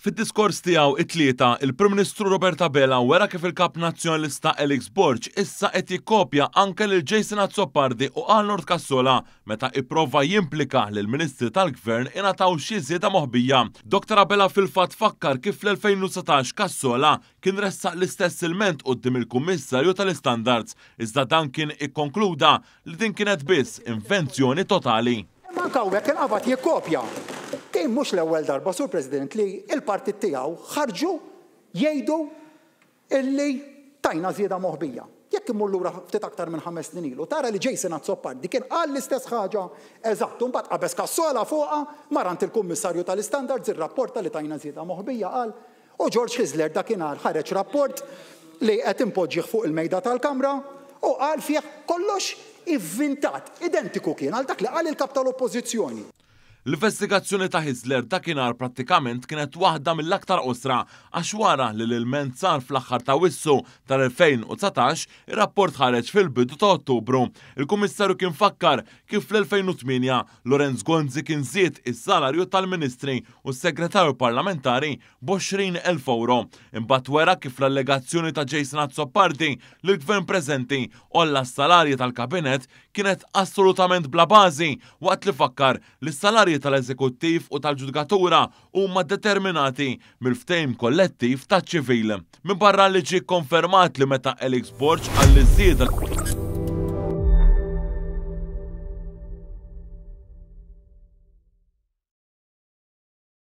Fid-diskors tiegħu it-tlieta, il-Prim Ministru Robert Abela wera kif il-Kap Nazzjonalista Elix Borg issa qed jikkopja anke lil Jason Azzopardi u Arnold Cassola meta ipprova jimplika lil Ministri tal-Gvern ingħataw xi żieda moħbija. Dr. Abela fil-fatt fakkar kif fl-2019 Cassola kien ressaq l-istess ilment quddiem il-Kummissarju tal-Istandards, iżda dan kien ikkonkluda li din kienet biss invenzjoni totali. Manka hawnhekk inqabad jikkopja. Kien mhux l-ewwel darba, Sur President, li l-partit tiegħu ħarġu jgħidu illi tajna żieda moħbija. Jekk imur lura ftit aktar minn 5 snin ilu, tara li Jason Azzopardi kien qal l-istess ħaġa eżatt, mbagħad qabeż Cassola fuqha marant il-Kummissarju tal-Istandards irrapporta li tajna żieda moħbija qal u George Hisler dakinhar ħareġ rapport li qed impoġġih fuq il-mejda tal-Kamra u qal fih kollox ivvintat, identiku kien għal dak li qal il-kap tal-Oppożizzjoni. L-investigazzjoni ta' Hisler dakinhar prattikament kienet waħda mill-aktar qosra għax wara li l-ilment sar fl-aħħar ta' Wissu tal-2019 ir-rapport ħareġ fil-bidu ta' Ottubru. Il-Kummissarju kien fakkar kif fl-2008 Lorenz Gonzi kien żied is-salarju tal-Ministri u s-Segretarju Parlamentari b'20,000 euro. Imbagħad wera kif l-allegazzjoni ta' Jason Azzopardi li l-Gvern preżenti olla s-salarji tal-Kabinett kienet assolutament bla bażi waqt li fakkar li s-salarji tal-Eżekuttiv u tal-Ġudikatura huma determinati mill-ftehim kollettiv taċ-ċivil. Min barra li ġie konfermat li meta Elix Borg għall-iżieda